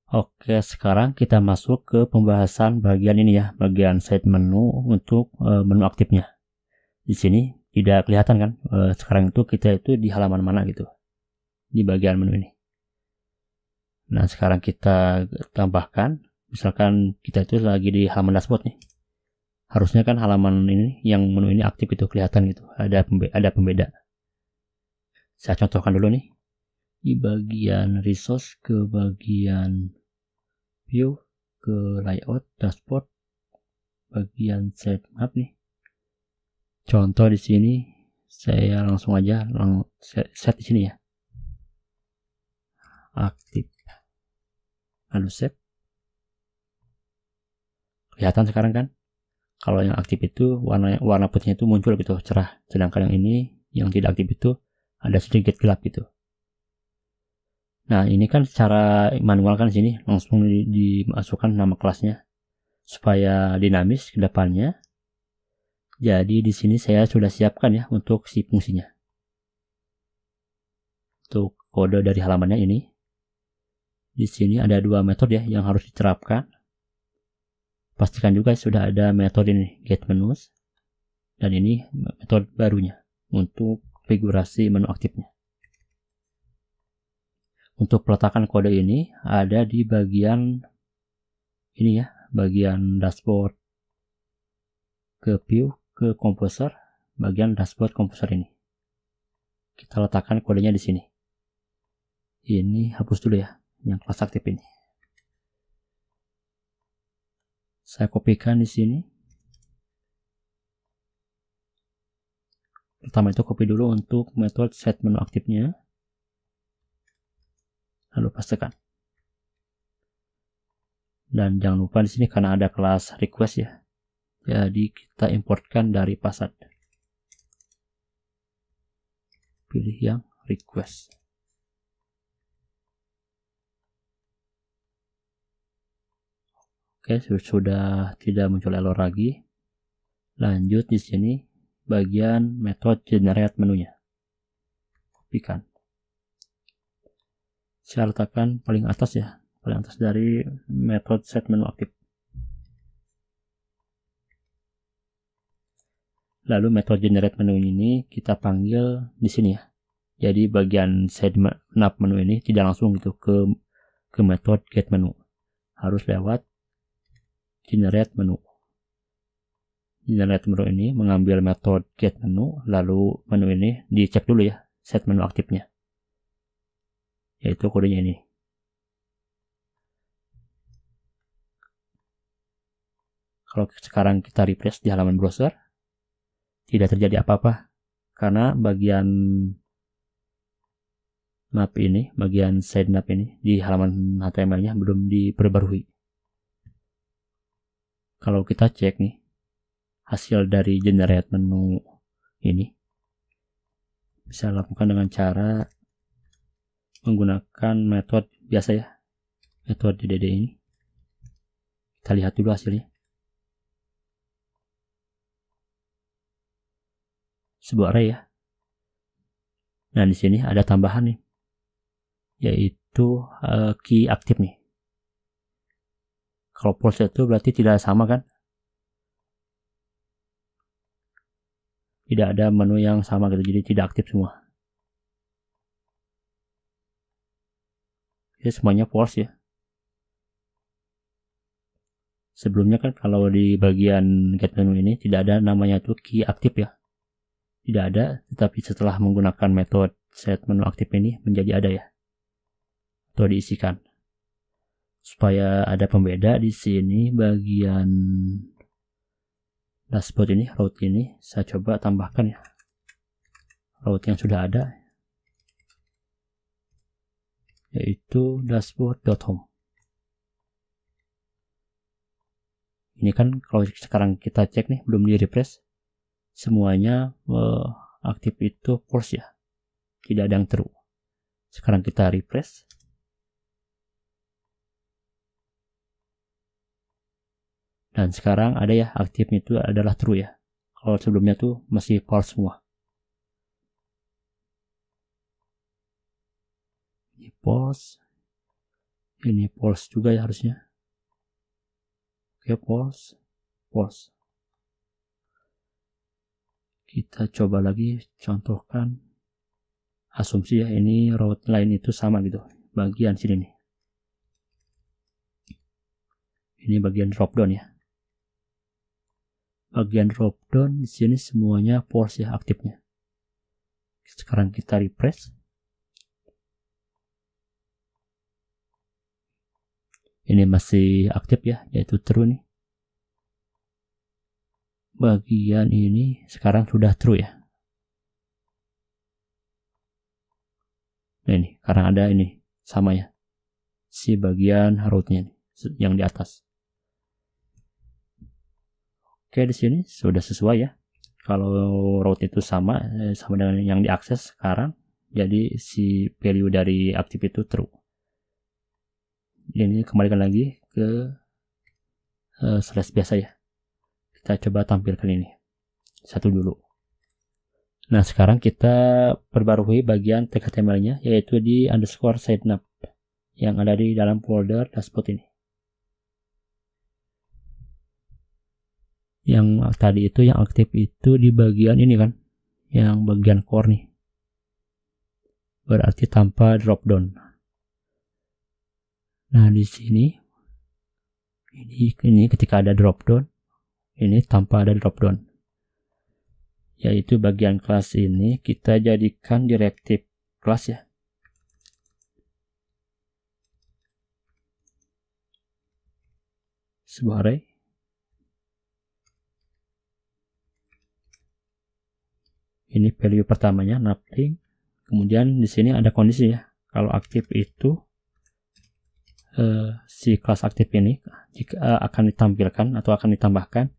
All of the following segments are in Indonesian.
Oke, sekarang kita masuk ke pembahasan bagian ini ya, bagian side menu untuk menu aktifnya. Di sini tidak kelihatan kan, sekarang itu kita itu di halaman mana gitu, di bagian menu ini. Nah, sekarang kita tambahkan, misalkan kita itu lagi di halaman dashboard nih. Harusnya kan halaman ini, yang menu ini aktif itu kelihatan gitu, ada pembeda. Saya contohkan dulu nih. Di bagian resource ke bagian view, ke layout, dashboard, bagian sitemap nih. Contoh di sini saya langsung aja set di sini ya. Aktif. Lalu save. Kelihatan sekarang kan? Kalau yang aktif itu warna putihnya itu muncul gitu, cerah. Sedangkan yang ini yang tidak aktif itu ada sedikit gelap gitu. Nah, ini kan secara manual kan di sini langsung dimasukkan nama kelasnya supaya dinamis ke depannya. Jadi di sini saya sudah siapkan ya untuk si fungsinya. Untuk kode dari halamannya ini. Di sini ada dua metode ya yang harus diterapkan. Pastikan juga sudah ada metode ini, getMenus, dan ini metode barunya untuk konfigurasi menu aktifnya. Untuk peletakan kode ini ada di bagian ini ya, bagian dashboard ke view, ke composer, bagian dashboard composer ini. Kita letakkan kodenya di sini. Ini hapus dulu ya, yang kelas aktif ini. Saya kopikan di sini. Pertama itu copy dulu untuk metode set menu aktifnya. Lalu pastekan. Dan jangan lupa di sini karena ada kelas request ya. Jadi kita importkan dari Passat. Pilih yang request. Oke, sudah tidak muncul error lagi. Lanjut di sini bagian metode generate menunya. Kopikan. Saya letakkan paling atas ya, paling atas dari metode set menu aktif. Lalu metode generate menu ini kita panggil di sini ya. Jadi bagian sitemap menu ini tidak langsung gitu ke metode get menu. Harus lewat generate menu. Generate menu ini mengambil metode get menu, lalu menu ini dicek dulu ya, set menu aktifnya. Yaitu kodenya ini. Kalau sekarang kita refresh di halaman browser, tidak terjadi apa-apa. Karena bagian map ini, bagian sitemap ini, di halaman HTML-nya belum diperbarui. Kalau kita cek nih, hasil dari generate menu ini, bisa lakukan dengan cara menggunakan metode biasa ya, metode DDD ini. Kita lihat dulu hasilnya. Sebuah array ya. Nah, di sini ada tambahan nih, yaitu key aktif nih. Kalau false itu berarti tidak sama kan? Tidak ada menu yang sama gitu, jadi tidak aktif semua. Jadi semuanya false ya. Sebelumnya kan kalau di bagian get menu ini tidak ada namanya tuh key aktif ya. Tidak ada, tetapi setelah menggunakan metode set menu aktif ini menjadi ada ya. Atau diisikan. Supaya ada pembeda di sini bagian dashboard ini, route ini, saya coba tambahkan ya. Route yang sudah ada, yaitu dashboard.home. Ini kan kalau sekarang kita cek nih, belum di refresh, semuanya aktif itu false ya, tidak ada yang true. Sekarang kita refresh. Dan sekarang ada ya, aktifnya itu adalah true ya. Kalau sebelumnya tuh masih false semua. Ini false. Ini false juga ya harusnya. Oke, false. Kita coba lagi contohkan asumsi ya, ini route line itu sama gitu. Bagian sini nih. Ini bagian drop down ya. Bagian drop down di sini semuanya false ya aktifnya. Sekarang kita refresh. Ini masih aktif ya, yaitu true nih. Bagian ini sekarang sudah true ya. Nah ini, karena ada ini sama ya. Si bagian route-nya nih, yang di atas. Oke, di sini sudah sesuai ya. Kalau route itu sama dengan yang diakses sekarang, jadi si value dari aktif itu true. Ini kembalikan lagi ke slash biasa ya. Kita coba tampilkan ini satu dulu. Nah, sekarang kita perbarui bagian tag HTML-nya, yaitu di underscore sitemap yang ada di dalam folder dashboard ini. Yang tadi itu yang aktif itu di bagian ini kan, yang bagian core nih. Berarti tanpa drop down. Nah, di sini ini ketika ada drop down, ini tanpa ada drop down. Yaitu bagian kelas ini kita jadikan directive kelas ya. Sebuah array. Ini value pertamanya nothing. Kemudian di sini ada kondisi ya. Kalau aktif itu si kelas aktif ini jika akan ditampilkan atau akan ditambahkan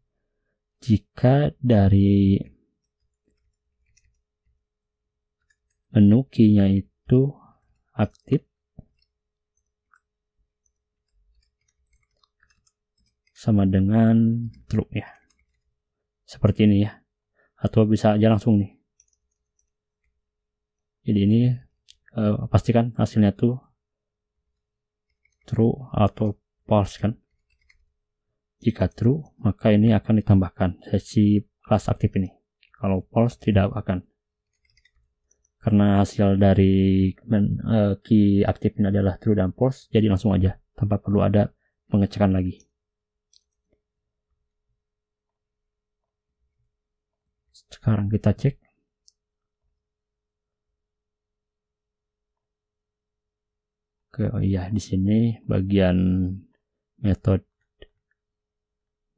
jika dari menu key-nya itu aktif sama dengan true ya. Seperti ini ya. Atau bisa aja langsung nih. Jadi ini pastikan hasilnya tuh true atau false kan. Jika true, maka ini akan ditambahkan sesi kelas aktif ini. Kalau false, tidak akan. Karena hasil dari key aktif ini adalah true dan false, jadi langsung aja, tanpa perlu ada pengecekan lagi. Sekarang kita cek. Oke, oh iya, di sini bagian metode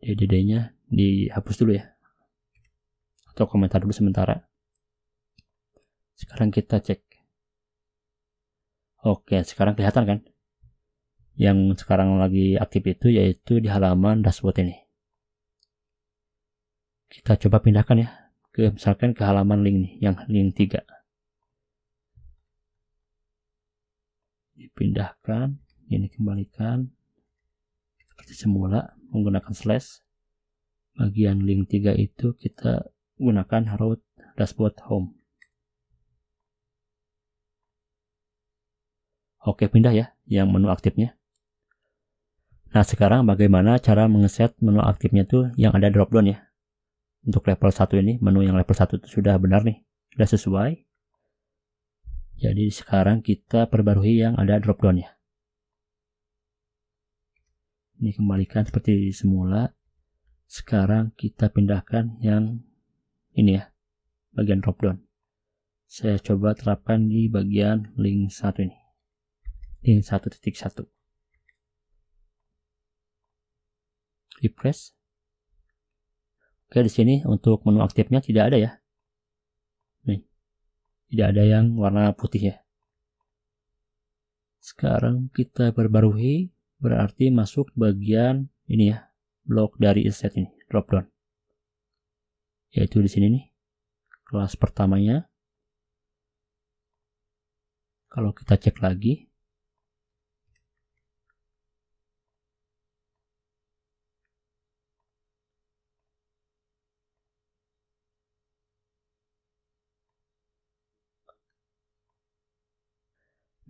DDD-nya dihapus dulu ya. Atau komentar dulu sementara. Sekarang kita cek. Oke, sekarang kelihatan kan? Yang sekarang lagi aktif itu yaitu di halaman dashboard ini. Kita coba pindahkan ya. Misalkan ke halaman link nih, yang link 3. Dipindahkan, ini kembalikan seperti semula menggunakan slash. Bagian link 3 itu kita gunakan route dashboard home. Oke, pindah ya yang menu aktifnya. Nah, sekarang bagaimana cara mengeset menu aktifnya tuh yang ada drop down ya. Untuk level 1 ini, menu yang level 1 itu sudah benar nih, sudah sesuai. Jadi sekarang kita perbarui yang ada drop down ya. Ini kembalikan seperti semula. Sekarang kita pindahkan yang ini ya, bagian drop down. Saya coba terapkan di bagian link 1 ini. Link 1.1. Refresh. Oke, di sini untuk menu aktifnya tidak ada ya. Nih. Tidak ada yang warna putih ya. Sekarang kita perbarui, berarti masuk bagian ini ya, blok dari asset ini, drop down. Yaitu di sini nih, kelas pertamanya. Kalau kita cek lagi,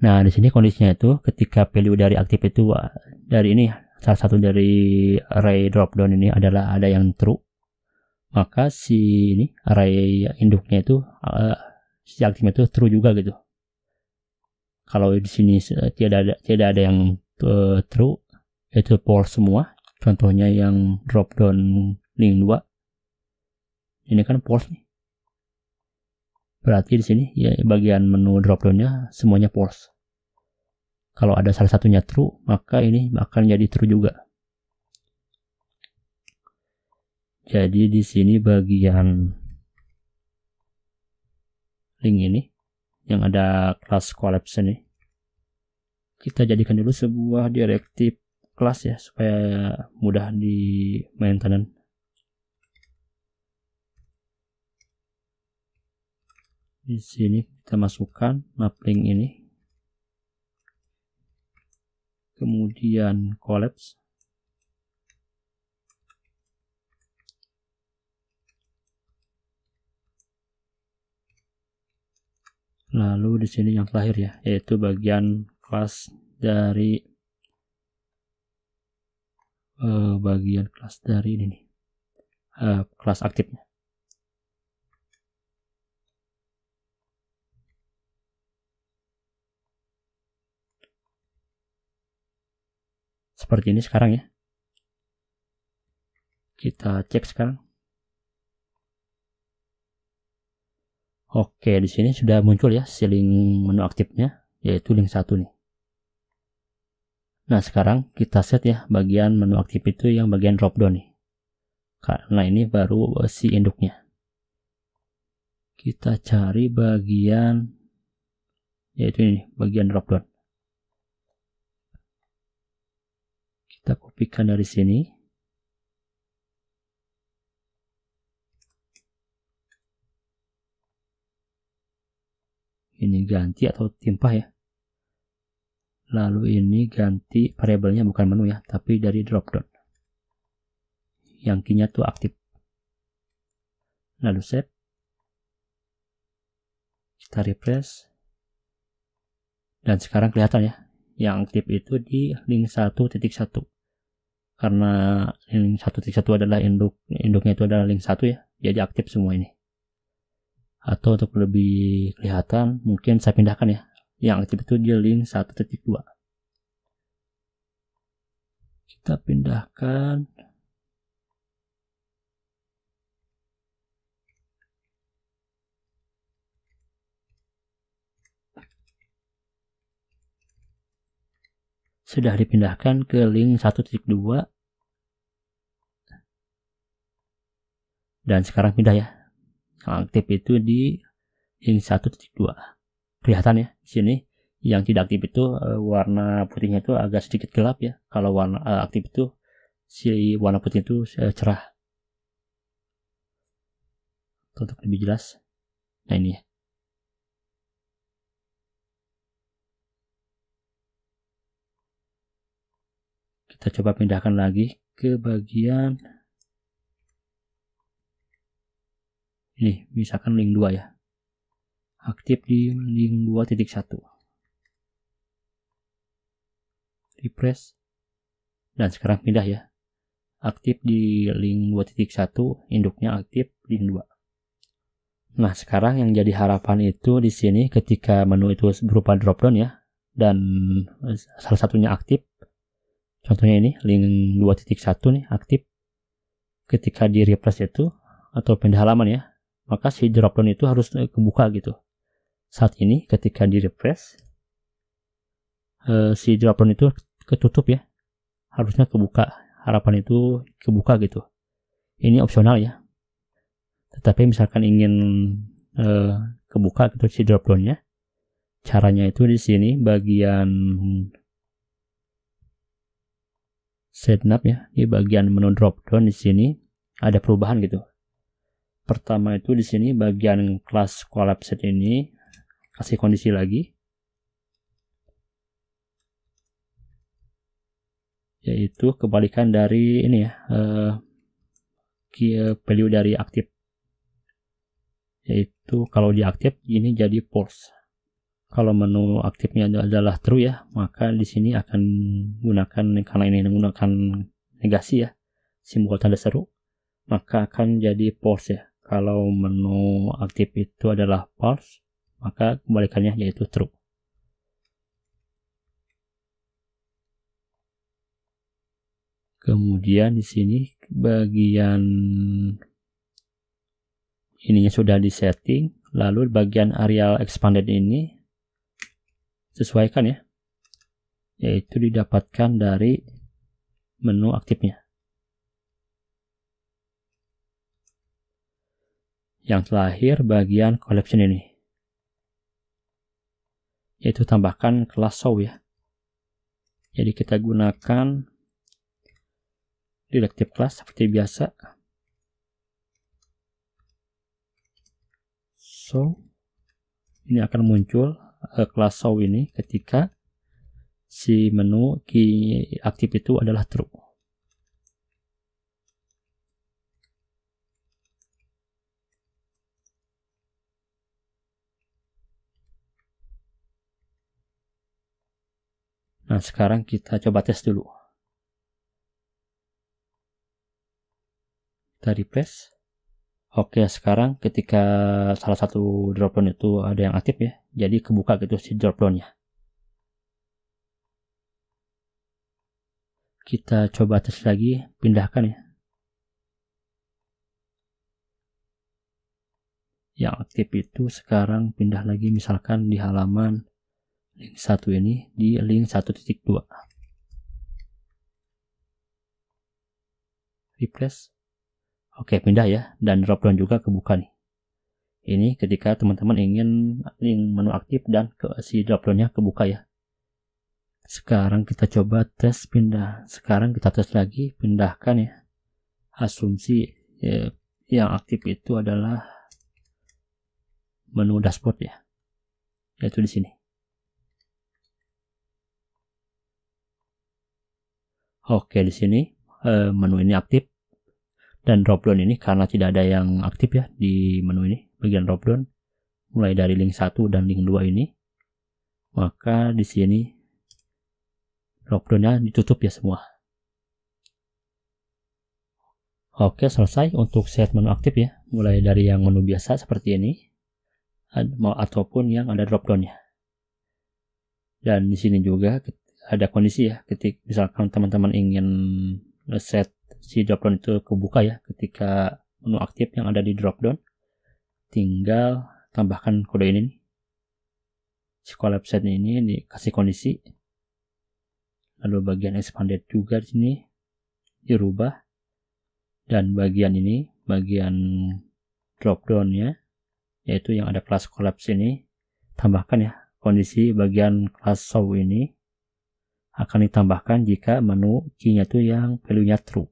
Nah, di sini kondisinya itu ketika value dari aktif itu dari ini salah satu dari array dropdown ini adalah ada yang true, maka si ini array induknya itu si aktifnya itu true juga gitu. Kalau di sini tidak ada yang true, itu false semua. Contohnya yang dropdown link 2. Ini kan false nih. Berarti di sini ya bagian menu dropdownnya semuanya false. Kalau ada salah satunya true, maka ini akan jadi true juga. Jadi di sini bagian link ini yang ada kelas collapse ini, kita jadikan dulu sebuah directive kelas ya supaya mudah di maintenance. Di sini kita masukkan map link ini, kemudian collapse, lalu di sini yang terakhir ya, yaitu bagian kelas dari ini nih, kelas aktifnya. Seperti ini sekarang ya. Kita cek sekarang. Oke, di sini sudah muncul ya si link menu aktifnya, yaitu link 1 nih. Nah, sekarang kita set ya bagian menu aktif itu yang bagian dropdown nih. Karena ini baru si induknya. Kita cari bagian, yaitu ini bagian dropdown. Kita kopikan dari sini. Ini ganti atau timpah ya. Lalu ini ganti variabelnya bukan menu ya, tapi dari dropdown. Yang key-nya tuh aktif. Lalu save. Kita refresh. Dan sekarang kelihatan ya, yang aktif itu di link 1.1. Karena link 1.1 adalah induknya itu adalah link 1 ya, jadi aktif semua ini. Atau untuk lebih kelihatan, mungkin saya pindahkan ya, yang aktif itu di link 1.2. Kita pindahkan. Sudah dipindahkan ke link 1.2. Dan sekarang pindah ya. Yang aktif itu di link 1.2. Kelihatan ya di sini. Yang tidak aktif itu warna putihnya itu agak sedikit gelap ya. Kalau warna aktif itu si warna putih itu cerah. Untuk lebih jelas. Nah ini ya. Kita coba pindahkan lagi ke bagian ini, misalkan link 2 ya. Aktif di link 2.1. Refresh. Dan sekarang pindah ya. Aktif di link 2.1, induknya aktif link 2. Nah, sekarang yang jadi harapan itu di sini ketika menu itu berupa dropdown ya, dan salah satunya aktif. Contohnya ini link 2.1 nih aktif. Ketika di refresh itu atau pindah halaman ya, maka si dropdown itu harus kebuka gitu. Saat ini ketika di refresh, si dropdown itu ketutup ya, harusnya kebuka. Harapan itu kebuka gitu. Ini opsional ya. Tetapi misalkan ingin kebuka gitu si dropdownnya, caranya itu di sini bagian setup ya, di bagian menu dropdown di sini ada perubahan gitu. Pertama itu di sini bagian kelas collapse ini kasih kondisi lagi, yaitu kebalikan dari ini ya, value dari aktif, yaitu kalau diaktif ini jadi false, Kalau menu aktifnya adalah true ya, maka di sini akan gunakan, karena ini menggunakan negasi ya, simbol tanda seru, maka akan jadi false ya. Kalau menu aktif itu adalah false, maka kebalikannya yaitu true. Kemudian di sini bagian ininya sudah disetting, lalu bagian areal expanded ini sesuaikan ya, yaitu didapatkan dari menu aktifnya. Yang terakhir bagian collection ini, yaitu tambahkan kelas show ya. Jadi kita gunakan directive class seperti biasa. So ini akan muncul kelas show ini ketika si menu key aktif itu adalah true. Nah, sekarang kita coba tes dulu. Kita refresh. Oke, sekarang ketika salah satu dropdown itu ada yang aktif ya, jadi kebuka gitu si dropdownnya. Kita coba tes lagi, pindahkan ya. Yang aktif itu sekarang pindah lagi, misalkan di halaman link 1 ini di link 1.2. Refresh. Oke, pindah ya, dan dropdown juga kebuka nih. Ini ketika teman-teman ingin link menu aktif dan si dropdownnya kebuka ya. Sekarang kita coba tes pindah. Sekarang kita tes lagi, pindahkan ya. Asumsi yang aktif itu adalah menu dashboard ya, yaitu di sini. Oke, di sini menu ini aktif. Dan dropdown ini karena tidak ada yang aktif ya di menu ini, bagian dropdown mulai dari link 1 dan link 2 ini, maka di sini dropdownnya ditutup ya semua. Oke, selesai untuk set menu aktif ya, mulai dari yang menu biasa seperti ini ataupun yang ada dropdownnya. Dan di sini juga ada kondisi ya, ketika misalkan teman-teman ingin set si dropdown itu kebuka ya ketika menu aktif yang ada di dropdown, tinggal tambahkan kode ini nih. Si collapse set ini dikasih kondisi, lalu bagian expanded juga di sini dirubah, dan bagian ini bagian dropdownnya yaitu yang ada kelas collapse ini tambahkan ya kondisi bagian kelas show ini akan ditambahkan jika menu key-nya itu yang value-nya true.